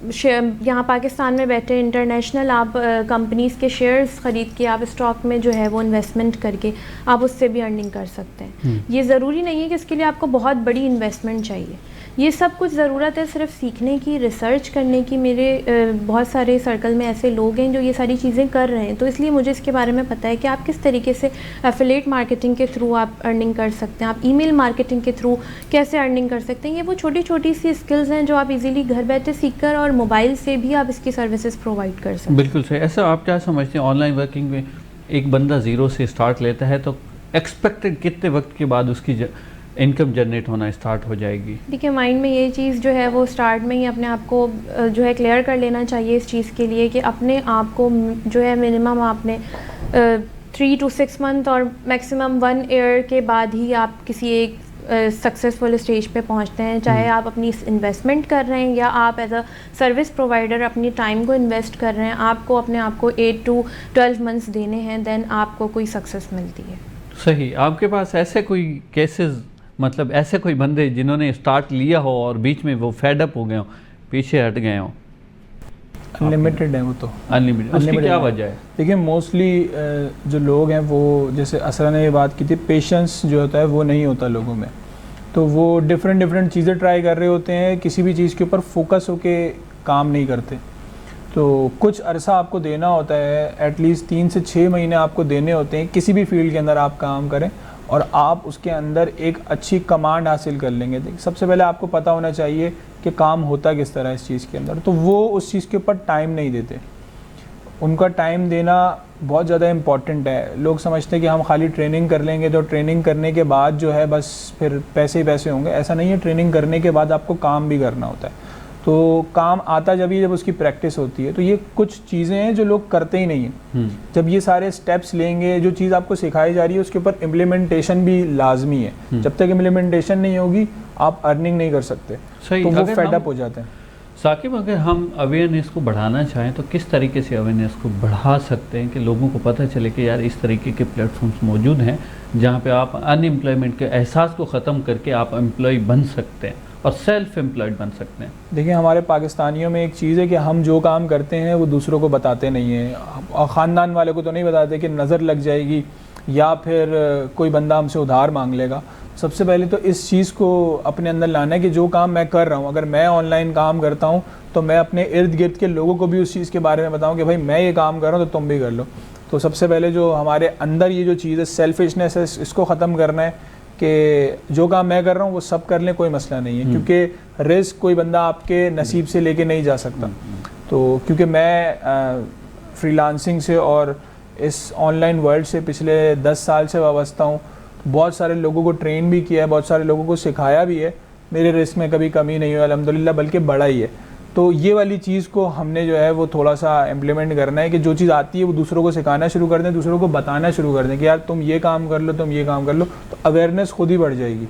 यहाँ पाकिस्तान में बैठे इंटरनेशनल आप कंपनीज़ के शेयर्स ख़रीद के आप स्टॉक में जो है वो इन्वेस्टमेंट करके आप उससे भी अर्निंग कर सकते हैं। ये ज़रूरी नहीं है कि इसके लिए आपको बहुत बड़ी इन्वेस्टमेंट चाहिए। ये सब कुछ ज़रूरत है सिर्फ सीखने की, रिसर्च करने की। मेरे बहुत सारे सर्कल में ऐसे लोग हैं जो ये सारी चीज़ें कर रहे हैं, तो इसलिए मुझे इसके बारे में पता है कि आप किस तरीके से एफिलिएट मार्केटिंग के थ्रू आप अर्निंग कर सकते हैं, आप ईमेल मार्केटिंग के थ्रू कैसे अर्निंग कर सकते हैं। ये वो छोटी छोटी सी स्किल्स हैं जो आप इजीली घर बैठे सीख कर और मोबाइल से भी आप इसकी सर्विसेज प्रोवाइड कर सकते हैं। बिल्कुल सही। ऐसा आप क्या समझते हैं, ऑनलाइन वर्किंग में एक बंदा ज़ीरो से स्टार्ट लेता है तो एक्सपेक्टेड कितने वक्त के बाद उसकी इनकम जनरेट होना स्टार्ट हो जाएगी? देखिए, माइंड में ये चीज़ जो है वो स्टार्ट में ही अपने आप को जो है क्लियर कर लेना चाहिए इस चीज़ के लिए कि अपने आप को जो है मिनिमम आपने 3 to 6 मंथ और मैक्सिमम 1 ईयर के बाद ही आप किसी एक सक्सेसफुल स्टेज पे पहुंचते हैं। चाहे आप अपनी इन्वेस्टमेंट कर रहे हैं या आप एज अ सर्विस प्रोवाइडर अपनी टाइम को इन्वेस्ट कर रहे हैं, आपको अपने आप को 8 to 12 मंथ्स देने हैं, देन आपको कोई सक्सेस मिलती है। सही। आपके पास ऐसे कोई केसेस, मतलब ऐसे कोई बंदे जिन्होंने स्टार्ट लिया हो और बीच में वो फेड अप हो गए हो, पीछे हट गए हो? अनलिमिटेड है वो तो, अनलिमिटेड। उसकी क्या वजह है? देखिए, मोस्टली जो लोग हैं वो, जैसे असरा ने ये बात की थी, पेशेंस जो होता है वो नहीं होता लोगों में। तो वो डिफरेंट चीज़ें ट्राई कर रहे होते हैं, किसी भी चीज़ के ऊपर फोकस होके काम नहीं करते। तो कुछ अरसा आपको देना होता है, एटलीस्ट 3 से 6 महीने आपको देने होते हैं किसी भी फील्ड के अंदर आप काम करें, और आप उसके अंदर एक अच्छी कमांड हासिल कर लेंगे। सबसे पहले आपको पता होना चाहिए कि काम होता किस तरह है इस चीज़ के अंदर। तो वो उस चीज़ के ऊपर टाइम नहीं देते, उनका टाइम देना बहुत ज़्यादा इम्पॉर्टेंट है। लोग समझते हैं कि हम खाली ट्रेनिंग कर लेंगे तो ट्रेनिंग करने के बाद जो है बस फिर पैसे ही पैसे होंगे, ऐसा नहीं है। ट्रेनिंग करने के बाद आपको काम भी करना होता है। तो काम आता जब उसकी प्रैक्टिस होती है। तो ये कुछ चीज़ें हैं जो लोग करते ही नहीं हैं। जब ये सारे स्टेप्स लेंगे, जो चीज़ आपको सिखाई जा रही है उसके ऊपर इम्प्लीमेंटेशन भी लाजमी है। जब तक इम्प्लीमेंटेशन नहीं होगी आप अर्निंग नहीं कर सकते, तो वो फेडअप हो जाते हैं। साकिब, अगर हम अवेयरनेस को बढ़ाना चाहें तो किस तरीके से अवेयरनेस को बढ़ा सकते हैं कि लोगों को पता चले कि यार इस तरीके के प्लेटफॉर्म्स मौजूद हैं जहाँ पे आप अनएम्प्लॉयमेंट के एहसास को ख़त्म करके आप एम्प्लॉय बन सकते हैं और सेल्फ एम्प्लॉयड बन सकते हैं। देखिए, हमारे पाकिस्तानियों में एक चीज़ है कि हम जो काम करते हैं वो दूसरों को बताते नहीं हैं, और ख़ानदान वाले को तो नहीं बताते कि नज़र लग जाएगी या फिर कोई बंदा हमसे उधार मांग लेगा। सबसे पहले तो इस चीज़ को अपने अंदर लाना है कि जो काम मैं कर रहा हूँ, अगर मैं ऑनलाइन काम करता हूँ तो मैं अपने इर्द गिर्द के लोगों को भी उस चीज़ के बारे में बताऊँ कि भाई मैं ये काम कर रहा हूँ तो तुम भी कर लो। तो सबसे पहले जो हमारे अंदर ये जो चीज़ है सेल्फिशनेस है, इसको ख़त्म करना है कि जो काम मैं कर रहा हूँ वो सब कर लें, कोई मसला नहीं है। क्योंकि रिस्क कोई बंदा आपके नसीब से लेके नहीं जा सकता। तो क्योंकि मैं फ्रीलांसिंग से और इस ऑनलाइन वर्ल्ड से पिछले 10 साल से वाबस्ता हूँ, बहुत सारे लोगों को ट्रेन भी किया है, बहुत सारे लोगों को सिखाया भी है। मेरे रिस्क में कभी कमी नहीं हुई अल्हम्दुलिल्लाह, बल्कि बढ़ा ही है। तो ये वाली चीज़ को हमने जो है वो थोड़ा सा इम्प्लीमेंट करना है कि जो चीज़ आती है वो दूसरों को सिखाना शुरू कर दें, दूसरों को बताना शुरू कर दें कि यार तुम ये काम कर लो, तुम ये काम कर लो, तो अवेयरनेस खुद ही बढ़ जाएगी।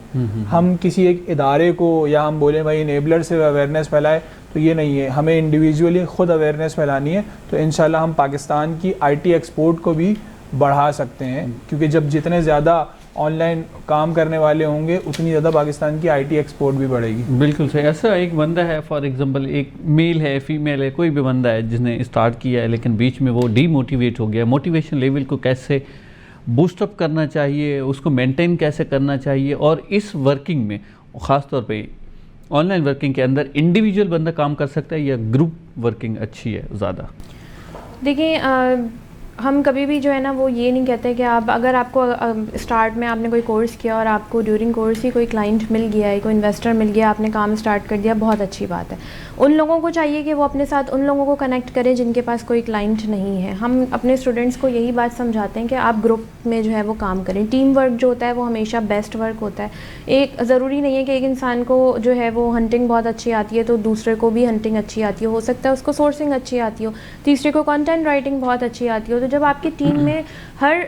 हम किसी एक इदारे को या हम बोले भाई इनेबलर से अवेयरनेस फैलाए, तो ये नहीं है। हमें इंडिविजुअली खुद अवेयरनेस फैलानी है। तो इंशाल्लाह हम पाकिस्तान की IT एक्सपोर्ट को भी बढ़ा सकते हैं, क्योंकि जब जितने ज़्यादा ऑनलाइन काम करने वाले होंगे उतनी ज़्यादा पाकिस्तान की IT एक्सपोर्ट भी बढ़ेगी। बिल्कुल सही। ऐसा एक बंदा है, फॉर एग्जांपल एक मेल है, फीमेल है, कोई भी बंदा है जिसने स्टार्ट किया है लेकिन बीच में वो डीमोटिवेट हो गया, मोटिवेशन लेवल को कैसे बूस्टअप करना चाहिए, उसको मेंटेन कैसे करना चाहिए, और इस वर्किंग में ख़ास तौर पे ऑनलाइन वर्किंग के अंदर इंडिविजुअल बंदा काम कर सकता है या ग्रुप वर्किंग अच्छी है ज़्यादा? देखिए, हम कभी भी जो है ना वो ये नहीं कहते कि आप अगर आपको स्टार्ट में आपने कोई कोर्स किया और आपको ड्यूरिंग कोर्स ही कोई क्लाइंट मिल गया है, कोई इन्वेस्टर मिल गया, आपने काम स्टार्ट कर दिया, बहुत अच्छी बात है। उन लोगों को चाहिए कि वो अपने साथ उन लोगों को कनेक्ट करें जिनके पास कोई क्लाइंट नहीं है। हम अपने स्टूडेंट्स को यही बात समझाते हैं कि आप ग्रुप में जो है वो काम करें। टीम वर्क जो होता है वो हमेशा बेस्ट वर्क होता है। एक ज़रूरी नहीं है कि एक इंसान को जो है वो हंटिंग बहुत अच्छी आती है तो दूसरे को भी हंटिंग अच्छी आती हो सकता है उसको सोर्सिंग अच्छी आती हो, तीसरे को कंटेंट राइटिंग बहुत अच्छी आती हो। तो जब आपकी टीम में हर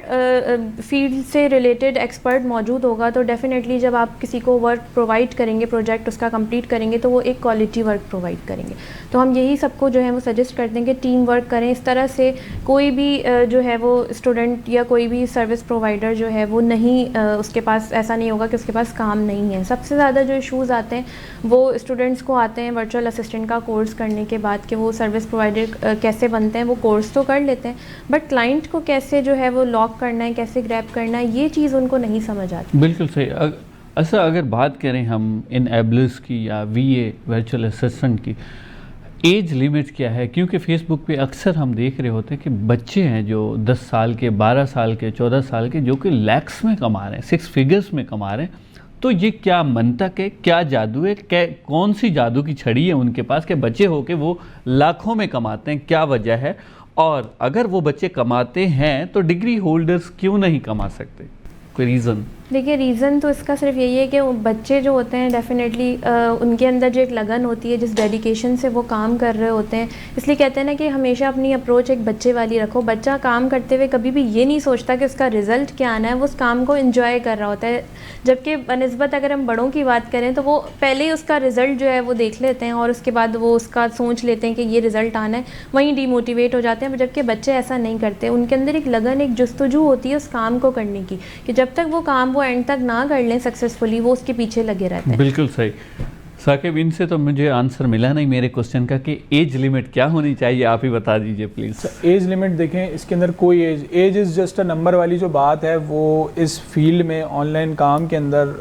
फील्ड से रिलेटेड एक्सपर्ट मौजूद होगा तो डेफिनेटली जब आप किसी को वर्क प्रोवाइड करेंगे, प्रोजेक्ट उसका कंप्लीट करेंगे, तो वो एक क्वालिटी वर्क प्रोवाइड करेंगे। तो हम यही सबको जो है वो सजेस्ट करते हैं कि टीम वर्क करें। इस तरह से कोई भी जो है वो स्टूडेंट या कोई भी सर्विस प्रोवाइडर जो है वो नहीं उसके पास ऐसा नहीं होगा कि उसके पास काम नहीं है। सबसे ज़्यादा जो इशूज़ आते हैं वो स्टूडेंट्स को आते हैं वर्चुअल असिस्टेंट का कोर्स करने के बाद कि वो सर्विस प्रोवाइडर कैसे बनते हैं। वो कोर्स तो कर लेते हैं बट क्लाइंट को कैसे जो है वो लॉक करना है, कैसे ग्रैब करना है, ये चीज़ उनको नहीं समझ आती। बिल्कुल सही। अच्छा, अगर बात करें हम इनेबलर्स की या VA वर्चुअल असिस्टेंट की, एज लिमिट क्या है? क्योंकि फेसबुक पे अक्सर हम देख रहे होते हैं कि बच्चे हैं जो 10 साल के, 12 साल के, 14 साल के, जो कि लैक्स में कमा रहे हैं, 6 फिगर्स में कमा रहे हैं। तो ये क्या मंतक है, क्या जादू है, कौन सी जादू की छड़ी है उनके पास कि बच्चे होके वो लाखों में कमाते हैं? क्या वजह है? और अगर वो बच्चे कमाते हैं तो डिग्री होल्डर्स क्यों नहीं कमा सकते? कोई रीज़न? देखिए, रीज़न तो इसका सिर्फ यही है कि बच्चे जो होते हैं डेफिनेटली उनके अंदर जो एक लगन होती है, जिस डेडिकेशन से वो काम कर रहे होते हैं, इसलिए कहते हैं ना कि हमेशा अपनी अप्रोच एक बच्चे वाली रखो। बच्चा काम करते हुए कभी भी ये नहीं सोचता कि उसका रिज़ल्ट क्या आना है, वो उस काम को एंजॉय कर रहा होता है। जबकि बनस्बत अगर हम बड़ों की बात करें तो वो पहले ही उसका रिज़ल्ट जो है वो देख लेते हैं और उसके बाद वो उसका सोच लेते हैं कि ये रिज़ल्ट आना है, वहीं डीमोटिवेट हो जाते हैं। जबकि बच्चे ऐसा नहीं करते, उनके अंदर एक लगन, एक जस्तजू होती है उस काम को करने की, कि जब तक वो काम वो एंड तक ना कर लें सक्सेसफुली, वो उसके पीछे लगे रहते हैं। बिल्कुल सही। साकिब, इनसे तो मुझे आंसर मिला नहीं मेरे क्वेश्चन का कि एज लिमिट क्या होनी चाहिए, आप ही बता दीजिए प्लीज़। एज लिमिट देखें, इसके अंदर कोई age is just a number वाली जो बात है वो इस फील्ड में ऑनलाइन काम के अंदर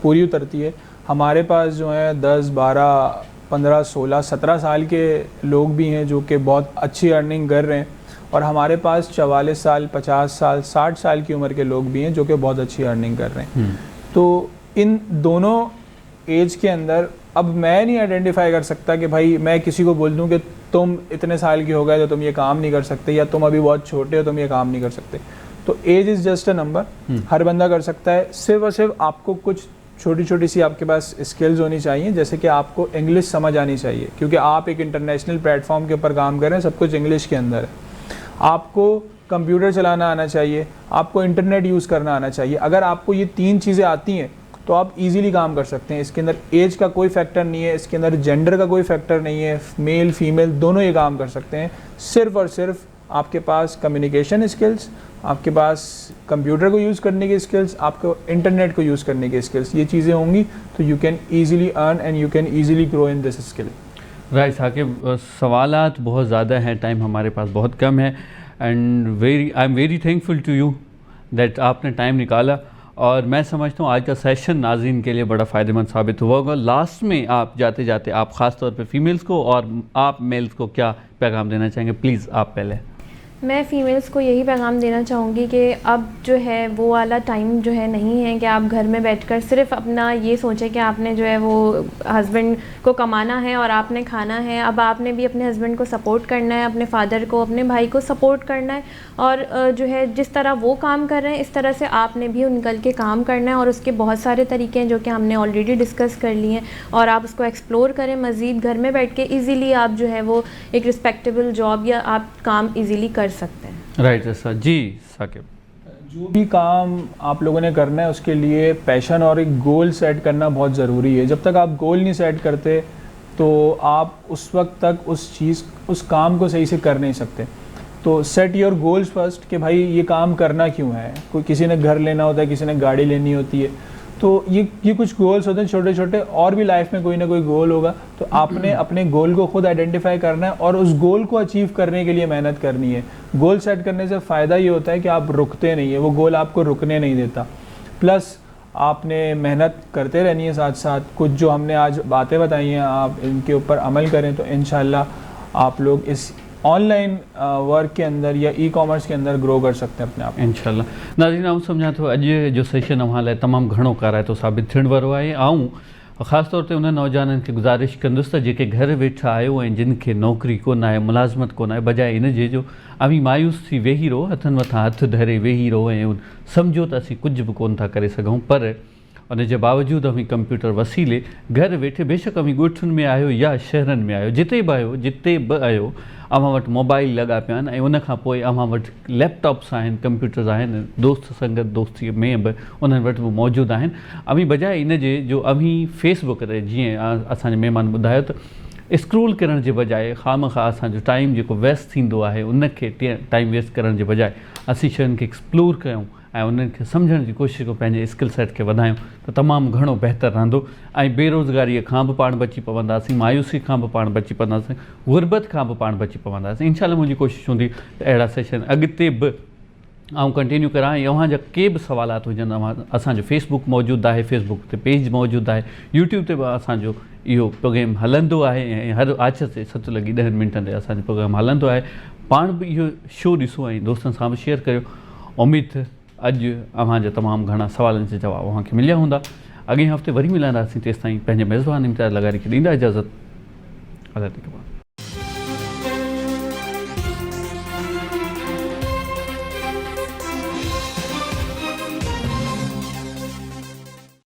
पूरी उतरती है। हमारे पास जो है 10, 12 15, 16, 17 साल के लोग भी हैं जो कि बहुत अच्छी अर्निंग कर रहे हैं, और हमारे पास 44 साल, 50 साल, 60 साल की उम्र के लोग भी हैं जो कि बहुत अच्छी अर्निंग कर रहे हैं। तो इन दोनों एज के अंदर अब मैं नहीं आइडेंटिफाई कर सकता कि भाई मैं किसी को बोल दूं कि तुम इतने साल के हो गए तो तुम ये काम नहीं कर सकते, या तुम अभी बहुत छोटे हो तुम ये काम नहीं कर सकते। तो age is just a number, हर बंदा कर सकता है। सिर्फ और सिर्फ आपको कुछ छोटी छोटी सी आपके पास स्किल्स होनी चाहिए, जैसे कि आपको इंग्लिश समझ आनी चाहिए, क्योंकि आप एक इंटरनेशनल प्लेटफॉर्म के ऊपर काम कर रहे हैं, सब कुछ इंग्लिश के अंदर है। आपको कंप्यूटर चलाना आना चाहिए, आपको इंटरनेट यूज़ करना आना चाहिए। अगर आपको ये 3 चीज़ें आती हैं तो आप इजीली काम कर सकते हैं। इसके अंदर एज का कोई फैक्टर नहीं है, इसके अंदर जेंडर का कोई फैक्टर नहीं है, मेल फीमेल दोनों ये काम कर सकते हैं। सिर्फ और सिर्फ आपके पास कम्युनिकेशन स्किल्स, आपके पास कंप्यूटर को यूज़ करने की स्किल्स, आपको इंटरनेट को यूज़ करने की स्किल्स, ये चीज़ें होंगी तो you can easily earn and you can easily grow in this skill. Right Saqib, सवालात बहुत ज़्यादा हैं, टाइम हमारे पास बहुत कम है, and I am very thankful to you that आपने टाइम निकाला, और मैं समझता हूँ आज का सेशन नाज़रीन के लिए बड़ा फ़ायदेमंद साबित हुआ होगा। लास्ट में आप जाते जाते आप ख़ास तौर पे फीमेल्स को और आप मेल्स को क्या पैगाम देना चाहेंगे? प्लीज़ आप पहले। मैं फ़ीमेल्स को यही पैगाम देना चाहूँगी कि अब जो है वो वाला टाइम जो है नहीं है कि आप घर में बैठकर सिर्फ अपना ये सोचें कि आपने जो है वो हस्बैंड को कमाना है और आपने खाना है। अब आपने भी अपने हस्बैंड को सपोर्ट करना है, अपने फादर को, अपने भाई को सपोर्ट करना है, और जो है जिस तरह वो काम कर रहे हैं इस तरह से आपने भी निकल के काम करना है। और उसके बहुत सारे तरीके हैं जो कि हमने ऑलरेडी डिस्कस कर लिए हैं, और आप उसको एक्सप्लोर करें मज़ीद। घर में बैठ के ईज़िली आप जो है वो एक रिस्पेक्टेबल जॉब या आप काम ईज़िली कर सकते हैं। राइट सर जी। साकिब, जो भी काम आप लोगों ने करना है उसके लिए पैशन और एक गोल सेट करना बहुत ज़रूरी है। जब तक आप गोल नहीं सेट करते तो आप उस वक्त तक उस काम को सही से कर नहीं सकते। तो सेट योर गोल्स फर्स्ट कि भाई ये काम करना क्यों है। कोई किसी ने घर लेना होता है, किसी ने गाड़ी लेनी होती है, तो ये कुछ गोल्स होते हैं छोटे छोटे, और भी लाइफ में कोई ना कोई गोल होगा। तो आपने अपने गोल को खुद आइडेंटिफाई करना है और उस गोल को अचीव करने के लिए मेहनत करनी है। गोल सेट करने से फ़ायदा ये होता है कि आप रुकते नहीं है, वो गोल आपको रुकने नहीं देता। प्लस आपने मेहनत करते रहनी है साथ साथ। कुछ जो हमने आज बातें बताई हैं आप इनके ऊपर अमल करें तो इंशाल्लाह आप लोग इस ऑनलाइन वर्क के अंदर या ई-कॉमर्स के अंदर ग्रो कर सकते हैं अपने आप। इंशाल्लाह। नाज़रीन, आऊं सम्झां थो अॼु जो सेशन अव्हां लाइ तमामु घणो काराइतो साबित थियण वारो आहे। ऐं ख़ासि तौर ते उन नौजवाननि खे गुज़ारिश कंदुसि त जेके घर वेठा आहियो ऐं जिन खे नौकिरी कोन आहे, मुलाज़मत कोन आहे, बजाए इन जे जो अवी मायूस थी वेही रहो, हथनि मथां हथु धरे वेही रहो ऐं सम्झो त असीं कुझु बि कोन था करे सघूं, पर उन जे बावजूदि अवी कंप्यूटर वसीले घर वेठे बेशक अवी ॻोठुनि में आहियो या शहरनि में आहियो, जिते बि आहियो अव्हां वटि मोबाइल लॻा पिया आहिनि ऐं उनखां पोइ अव्हां वटि लैपटॉप्स आहिनि, कंप्यूटर्स आहिनि, दोस्त संगत दोस्तीअ में बि उन्हनि वटि बि मौजूदु आहिनि। अवी बजाए इन जे जो अवी फेसबुक ते जीअं असांजे महिमान ॿुधायो त स्क्रोल करण जे बजाए ख़ामख़ा असांजो टाइम जेको वेस्ट थींदो आहे उनखे टाइम वेस्ट करण जे बजाए असीं शयुनि खे एक्सप्लोर कयूं ऐं उन्हनि खे सम्झण जी कोशिशि कयूं, पंहिंजे स्किल सेट खे वधायूं त तमामु घणो बहितरु रहंदो। ऐं बेरोज़गारीअ खां बि पाण बची पवंदासीं, मायूसी खां बि पाण बची पवंदासीं, गुरबत खां बि पाण बची पवंदासीं। इंशाल्लाह मुंहिंजी कोशिशि हूंदी त अहिड़ा सेशन अॻिते बि आउं कंटिन्यू करां। ऐं अव्हांजा के बि सवालात हुजनि, असांजो फेसबुक मौजूदु आहे, फेसबुक ते पेज मौजूदु आहे, यूट्यूब ते बि असांजो इहो प्रोग्राम हलंदो आहे ऐं हर आछर ते 7 लॻी 10 मिंटनि ते असांजो प्रोग्राम हलंदो आहे। पाण बि इहो शो ॾिसो ऐं दोस्तनि सां बि शेयर करियो। उमेदु अॼु अव्हांजा तमामु घणा सवालनि जा जवाब अव्हांखे मिलिया हूंदा। अॻे हफ़्ते वरी मिलंदासीं, तेसिताईं पंहिंजे मेज़बान इम्तियाज़ लगारी खे ॾींदा इजाज़त। अल्लाह